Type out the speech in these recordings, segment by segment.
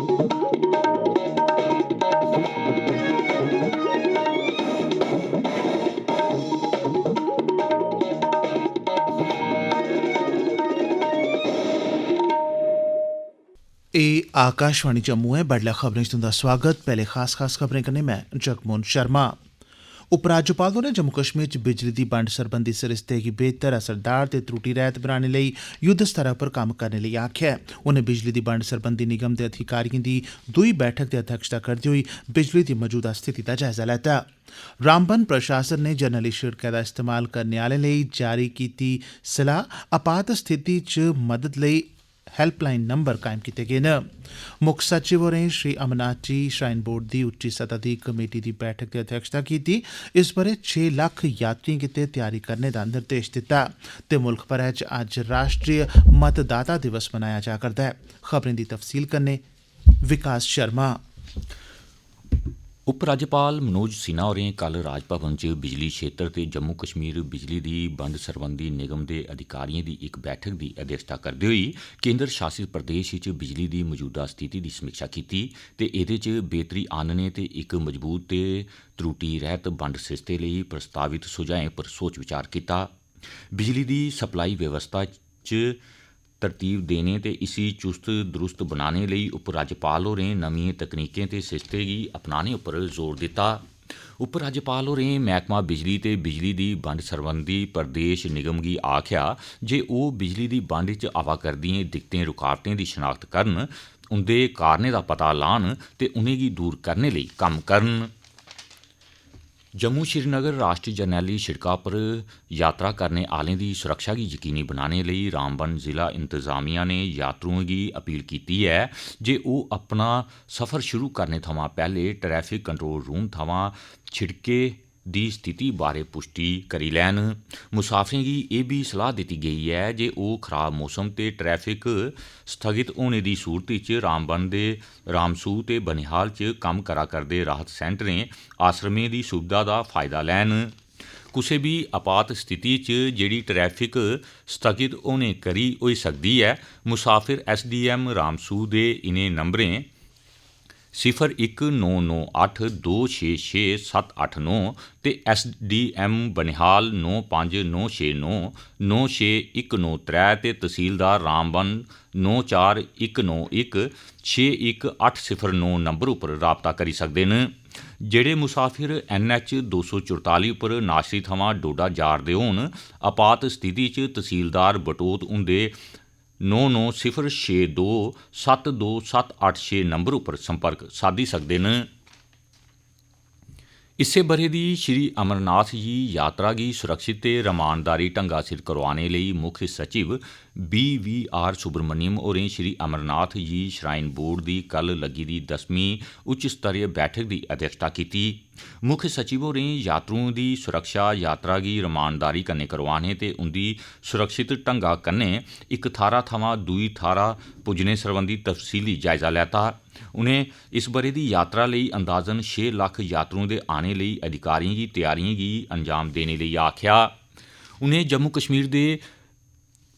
एह् आकाशवाणी जम्मू ऐ। बडलै खबरें च तुंदा स्वागत। पैह्ले खास खबरें कन्नै मैं जगमोहन शर्मा। उपराज्यपाल होरें जम्मू कश्मीर च बिजली दी बंड सरबंधी सरिस्ते गी बेहतर असरदार ते त्रुटि रैह्त बनाने लेई युद्ध स्तर पर कम्म करने लेई आखेआ ऐ। उनें बिजली दी बंड सरबंधी निगम दे अधिकारिएं दी दूई बैठक दी अध्यक्षता करदे होई बिजली दी मौजूदा स्थिति दा जायजा लैता। रामबन प्रशासन ने जरनैली शिड़कै दा इस्तेमाल करने आह्लें लेई जारी कीती सलाह। आपात स्थिति च मदद लेई हैल्पलाइन नंबर कायम कीते गे न। मुक्ख सचिव होरें श्री अमरनाथ जी श्राइन बोर्ड दी उच्ची सतह दी कमेटी दी बैठक दी अध्यक्षता कीती। इस ब'रे 6 लक्ख यात्रिएं गितै तैयारी करने दा निर्देश दित्ता ते मुल्ख भरै च अज्ज राष्ट्रीय मतदाता दिवस मनाया जा करदा ऐ। खबरें दी तफसील कन्नै विकास शर्मा। उपराज्यपाल मनोज सिन्हा होरें कल राजभवन च बिजली क्षेत्र ते जम्मू कश्मीर बिजली दी बंड सरबंधी निगम दे अधिकारिएं दी इक बैठक दी अध्यक्षता करदे होई केंद्र शासित प्रदेश च बिजली दी मौजूदा स्थिति दी समीक्षा कीती ते एह्दे च बेहतरी आह्नने ते इक मजबूत ते त्रुटि रैह्त बंड सरिस्ते लेई प्रस्तावित सुझाएं पर सोच विचार कीता। बिजली दी सप्लाई व्यवस्था च तरतीब देने ते इसी चुस्त दुरुस्त बनाने लेई उपराज्यपाल होरें नमियें तकनीकें ते सरिस्ते गी अपनाने उप्पर जोर दित्ता। उपराज्यपाल होरें मैह्कमा बिजली ते बिजली दी बंड सरबंधी प्रदेश निगम गी आखेआ जे ओह् बिजली दी बंड च आवा करदिएं दिक्कतें रुकावटें दी शनाख्त करन, उंदे कारणें दा पता लान ते उनेंगी दूर करने लेई कम्म करन। जम्मू श्रीनगर राष्ट्रीय जरनैली शिड़का पर यात्रा करने आह्लें दी सुरक्षा गी यकीनी बनाने लेई रामबन जिला इंतजामिया ने यात्रुएं गी अपील कीती ऐ जे ओह् अपना सफर शुरू करने थमां पैह्ले ट्रैफिक कंट्रोल रूम थमां शिड़के दी स्थिति बारै पुष्टि करी लैन। मुसाफिरें गी एह् बी सलाह् दित्ती गेई ऐ जे ओह् खराब मौसम ते ट्रैफिक स्थगित होने दी सूरत च रामबन दे रामसू ते बनिहाल च कम्म करा करदे राहत सेंटरें आश्रमें दी सुविधा दा फायदा लैन। कुसै बी आपात स्थिति च जेह्ड़ी ट्रैफिक स्थगित होने करी होई सकदी ऐ, मुसाफिर SDM रामसू दे इनें नंबरें 019982666789 ते SDM बनिहाल 959699969193 ते तहसीलदार रामबन 9419161809 नंबर उप्पर राबता करी सकदे न। जेह्ड़े मुसाफिर NH 244 उप्पर नाशरी थमां डोडा जा'रदे होन, आपात स्थिति च तहसीलदार बटोत हुंदे 9906272786 नंबर उप्पर संपर्क साधी सकदे न। इस्सै ब'रे दी श्री अमरनाथ जी यात्रा गी सुरक्षित ते रमानदारी ढंगा सिर करोआने लेई मुक्ख सचिव BVR सुब्रमण्यम होरें श्री अमरनाथ जी श्राइन बोर्ड दी कल लग्गी दी 10वीं उच्च स्तरीय बैठक दी अध्यक्षता कीती। मुक्ख सचिव होरें यात्रुएं दी सुरक्षा यात्रा गी रमानदारी कन्नै करोआने ते उंदी सुरक्षित ढंगा कन्नै इक थाह्रा थमां दूई थाह्रा पुज्जने सरबंधी तफसीली जायजा लैता। उनें इस ब'रे दी यात्रा लेई अंदाजन 6 लक्ख यात्रुएं दे आने लेई अधिकारिएं गी तैयारिएं गी अंजाम देने लेई आखेआ। उनें जम्मू कश्मीर दे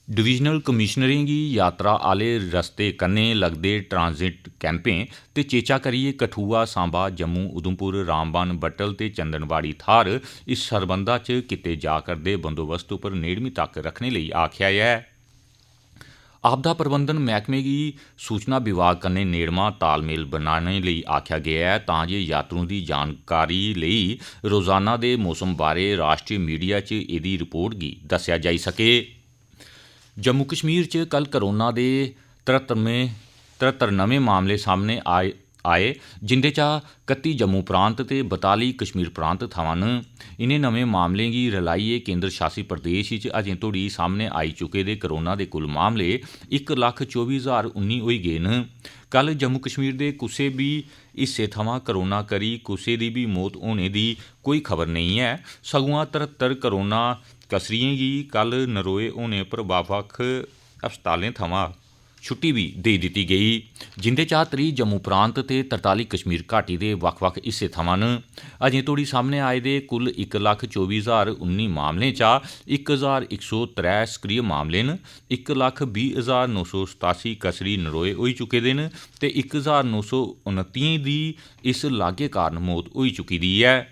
डिवीजनल कमिशनरें गी यात्रा आह्ले रस्ते कन्नै लगदे ट्रांजिट कैंपें ते चेचा करियै कठुआ, सांबा, जम्मू, उधमपुर, रामबन, बट्टल ते चंदनवाड़ी थाह्र इस सरबंधा च कीते जा करदे बंदोबस्त उप्पर नेड़मी तक्क रखने लेई आखेआ ऐ। आपदा प्रबंधन मैह्कमे गी सूचना विभाग कन्नै नेड़मा तालमेल बनाने लेई आखेआ गेआ ऐ तां जे यात्रुएं दी जानकारी लेई रोजाना दे मौसम बारै राश्ट्री मीडिया च एह्दी रिपोर्ट गी दस्सेआ जाई सके। जम्मू कश्मीर च कल कोरोना दे 73 नमें मामले सामने आए जिंदे चा 31 जम्मू प्रांत ते 42 कश्मीर प्रांत थमां न। इनें नमें मामलें गी रलाइयै केंद्र शासित प्रदेश च अजें तोड़ी सामने आई चुके दे कोरोना दे कुल मामले 1,24,019 होई गे न। कल जम्मू कश्मीर दे कुसै बी हिस्से थमां कोरोना करी कुसै दी बी मौत होने दी कोई खबर नेईं ऐ, सगुआं 73 कोरोना कसरियें गी कल नरोए होने पर बक्ख-बक्ख अस्पतालें थमां छुट्टी भी दे दित्ती गई, जिंदे चा 30 जम्मू प्रांत ते 43 कश्मीर घाटी दे वक्-वक् हिस्से थमां न। अजें तोड़ी सामने आए दे कुल 1,24,019 मामलें चा 1,103 सक्रिय मामले न, 1,20,987 कसरी नरोए होई चुके दे न ते 1,929 दी इस लागै कारण मौत होई चुकी दी ऐ।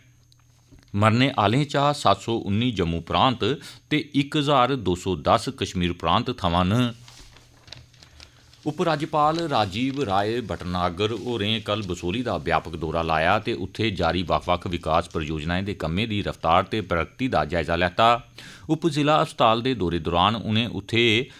मरने आह्लें चा 719 जम्मू प्रांत ते 1,210 कश्मीर प्रांत थमां न। उपराज्यपाल राजीव राय भटनागर होरें कल बसोली दा व्यापक दौरा लाया ते उत्थे जारी वक्-वक्ख विकास परियोजनाएं दे कम्में दी रफ्तार ते प्रगति दा जायजा लैता। उप जिला अस्पताल दे दौरे दौरान उनें उत्थे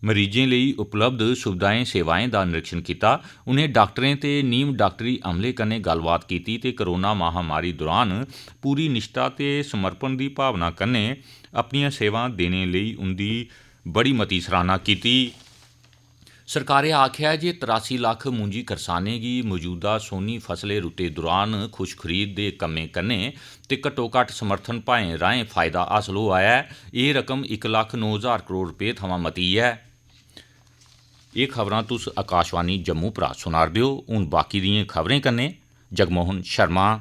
मरीजें लेई उपलब्ध सुविधाएं सेवाएं दा निरीक्षण कीता। उनें डाक्टरें ते नीम डाक्टरी अमले कन्नै गल्लबात कीती ते कोरोना महामारी दौरान पूरी निष्ठा ते समर्पण दी भावना कन्नै अपनियां सेवां देने लेई उंदी बड़ी मती सराहना कीती। सरकारै आखेआ जे 83 लक्ख मुंजी करसानें गी मौजूदा सोनी फसलें रुत्ते दौरान खुश खरीद दे कम्में कन्नै ते घट्टोघट्ट समर्थन भाएं राहें फायदा हासल होआ ऐ। एह् रकम 1,09,000 करोड़ रपेऽ थमां मती ऐ। एह् खबरां तुस आकाशवाणी जम्मू परा सुना'रदे ओ। हून बाकी दिएं खबरें कन्नै जगमोहन शर्मा।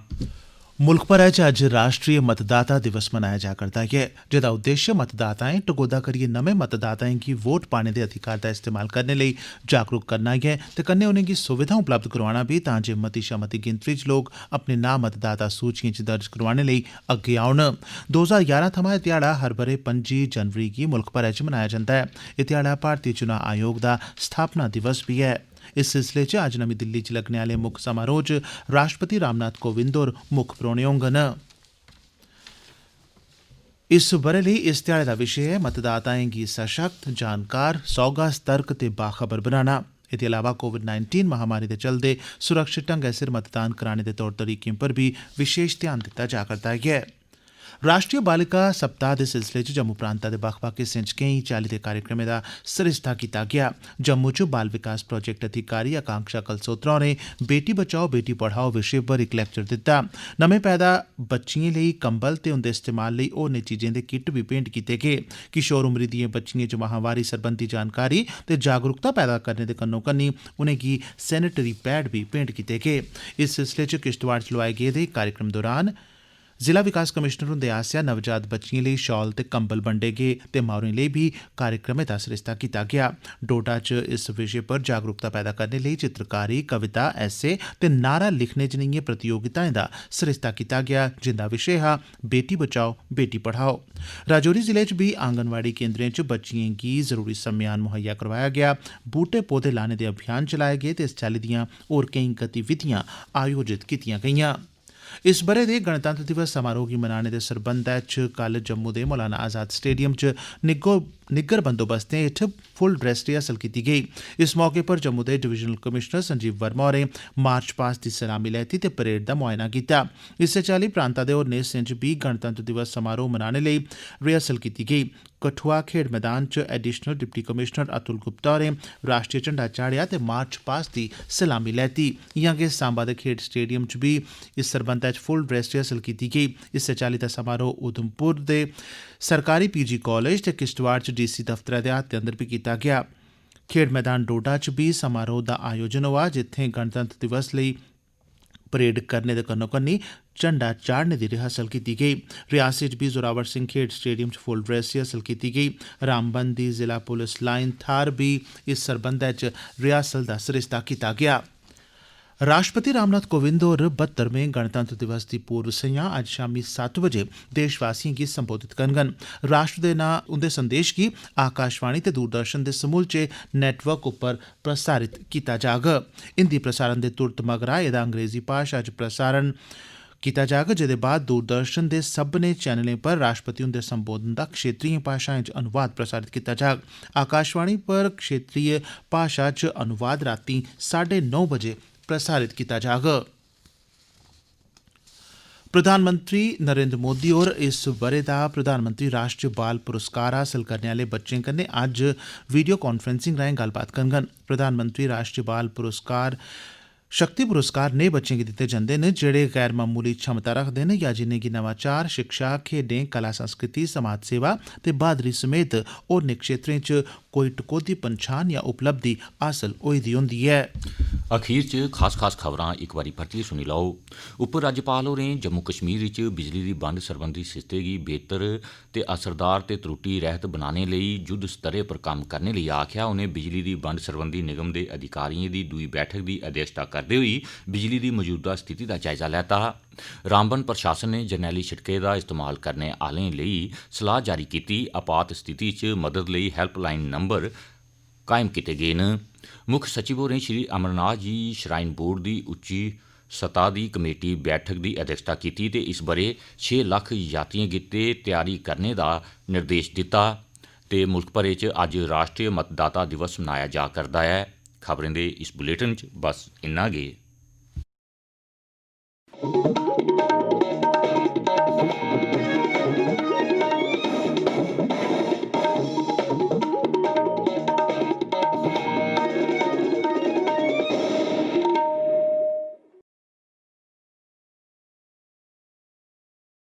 मुल्ख भरै च अज्ज राष्ट्रीय मतदाता दिवस मनाया जा करदा ऐ, जेह्दा उद्देश्य मतदाताएं टकोह्दा करियै नमें मतदाताएं गी वोट पाने दे अधिकार दा इस्तेमाल करने लेई जागरूक करना ऐ ते कन्नै उनेंगी सुविधां उपलब्ध करोआना बी, तां जे मती शा मती गिनतरी च लोक अपने नां मतदाता सूचिएं च दर्ज करोआने लेई अग्गे औन। 2011 थमां एह् ध्याड़ा हर ब'रे 25 जनवरी गी मुल्ख भरै च मनाया जंदा ऐ। एह् ध्याड़ा भारतीय चुनां आयोग दा स्थापना दिवस बी ऐ। इस सिलसिले च अज्ज नमीं दिल्ली च लग्गने आह्ले मुक्ख समारोह च राष्ट्रपति रामनाथ कोविंद होर मुक्ख परौह्ने होङन। इस ब'रे लेई इस ध्याड़े दा विशे ऐ मतदाताएं गी सशक्त, जानकार, सौह्गा, सतर्क ते बाखबर बनाना। एह्दे अलावा कोविड-19 महामारी दे चलदे सुरक्षित ढंगै सिर मतदान कराने दे तौर तरीकें पर बी विशेष ध्यान दित्ता जा करदा ऐ। राष्ट्रीय बालिका सप्ताह दे सिलसिले च जम्मू प्रांता दे बक्ख-बक्ख हिस्सें च केईं चाल्ली दे कार्यक्रमें दा सरिस्ता कीता गेआ। जम्मू च बाल विकास प्रोजेक्ट अधिकारी आकांक्षा कलसोत्रा होरें बेटी बचाओ बेटी पढ़ाओ विशे पर इक लेक्चर दित्ता। नमें पैदा बच्चिएं लेई कंबल ते उंदे इस्तेमाल लेई होरनें चीजें दे किट बी भेंट कीते गे। किशोर उमरी दिएं बच्चिएं च महामारी सरबंधी जानकारी ते जागरूकता पैदा करने दे कन्नो-कन्नी उनेंगी सैनिटरी पैड बी भेंट कीते गे। इस सिलसिले च किश्तवाड़ च लोआए गेदे इक कार्यक्रम दौरान जिला विकास कमिशनर हुंदे आसेआ नवजात बच्चिएं लेई शॉल ते कंबल बंडे गे ते माउरें लेई बी कार्यक्रमें दा सरिस्ता कीता गेआ। डोडा च इस विशे पर जागरूकता पैदा करने लेई चित्रकारी, कविता, ऐसे ते नारा लिखने जनेहियें प्रतियोगिताएं दा सरिस्ता कीता गेआ, जिंदा विशे हा बेटी बचाओ बेटी पढ़ाओ। राजौरी जिले च बी आंगनवाड़ी केंद्रें च बच्चिएं गी जरूरी सम्मेयान मुहैया करवाया गेआ। बूटे पौधे लाने दे अभियान चलाए गे ते इस चाल्ली दियां होर केईं गतिविधियां आयोजित कीतियां गेईयां। इस ब'रे दे गणतंत्र दिवस समारोह गी मनाने दे सरबंधै च कल जम्मू दे मौलाना आज़ाद स्टेडियम च निग्गर बंदोबस्तें हेठ फुल ड्रेस रिहर्सल कीती गेई। इस मौके पर जम्मू दे डिवीजनल कमिशनर संजीव वर्मा होरें मार्च पास्ट दी सलामी लैती ते परेड दा मुआयना कीता। इस्सै चाल्ली प्रांता दे होरनें हिस्सें च बी गणतंत्र दिवस समारोह मनाने लेई रिहर्सल कीती गेई। कठुआ खेड मैदान च additional deputy commissioner Atul Gupta होरें राष्ट्रीय झंडा चाढ़ेआ ते मार्च पास्ट दी सलामी लैती। इयां गै सांबा दे खेड स्टेडियम च बी इस सरबंधै च फुल ड्रेस रिहर्सल कीती गेई। इस्सै चाल्ली दा समारोह उधमपुर दे सरकारी पीजी कालेज ते किश्तवाड़ च डीसी दफ्तरै दे हत्थ अंदर बी कीता गेआ। खेड मैदान डोडा च बी समारोह दा आयोजन होआ, जित्थें गणतंत्र दिवस लेई परेड करने दे कन्नो-कन्नी झंडा चाढ़ने दी रिहर्सल कीती गेई। रियासी च बी जोरावर सिंह खेड स्टेडियम च फुल ड्रेस रिहर्सल कीती गेई। रामबन दी जिला पुलिस लाइन थाह्र बी इस सरबंधै च रिहर्सल दा सरिस्ता कीता गेआ। राष्ट्रपति रामनाथ कोविंद होर 72वें गणतंत्र दिवस दी पूर्व संञा अज्ज शामीं 7 बजे देशवासियें गी संबोधित करङन। राष्ट्र दे नां उंदे संदेश गी आकाशवाणी ते दूरदर्शन दे समूलचे नेटवर्क उप्पर प्रसारित कीता जाग। हिंदी प्रसारण दे तुरत मगरा एह्दा अंग्रेजी भाशा च प्रसारण कीता जाग, जेह्दे बाद दूरदर्शन दे सब्भनें चैनलें पर राष्ट्रपति हुंदे संबोधन दा क्षेत्रीय भाशाएं च अनुवाद प्रसारित कीता जाग। आकाशवाणी पर क्षेत्रीय भाशा च अनुवाद रातीं 9:30 बजे प्रसारित कीता जाग। प्रधानमंत्री नरेंद्र मोदी होर इस ब'रे दा प्रधानमंत्री राष्ट्रीय बाल पुरस्कार हासल करने आह्ले बच्चें कन्नै अज्ज वीडियो कांफ्रेंसिंग राहें गल्लबात करङन। प्रधानमंत्री राष्ट्रीय बाल पुरस्कार शक्ति पुरस्कार नेह् बच्चें गी दित्ते जंदे न जेह्ड़े गैर मामूली क्षमता रखदे न या जिनेंगी नवाचार, शिक्षा, खेड्डें, कला संस्कृति, समाज सेवा ते ब्हादरी समेत होरनें क्षेत्रें च कोई टकोह्दी पंछान या उपलब्धि हासल होई दी होंदी ऐ। अखीर च खास खबरां इक बारी परतियै सुनी लैओ। उपराज्यपाल होरें जम्मू कश्मीर च बिजली दी बंड सरबंधी सिस्टे गी बेहतर ते असरदार ते त्रुटि रहित बनाने लेई युद्ध स्तरै पर कम्म करने लेई आखेआ। उनें बिजली दी बंड सरबंधी निगम दे अधिकारिएं दी दूई बैठक दी अध्यक्षता करदे होई बिजली दी मौजूदा स्थिति दा जायजा लैता। रामबन प्रशासन ने जरनैली शिड़कें दा इस्तेमाल करने आह्लें लेई सलाह जारी कीती। आपात स्थिति च मदद लेई हैल्पलाइन नंबर कायम कीते गे न। मुक्ख सचिव होरें श्री अमरनाथ जी श्राइन बोर्ड दी उच्ची सतह दी कमेटी बैठक दी अध्यक्षता कीती ते इस ब'रे 6 लक्ख यात्रिएं गित्ते तैयारी करने दा निर्देश दित्ता। ते मुल्ख भरै च अज्ज राष्ट्रीय मतदाता दिवस मनाया जा करदा ऐ। खबरें दे इस बुलेटिन च बस इन्ना गै।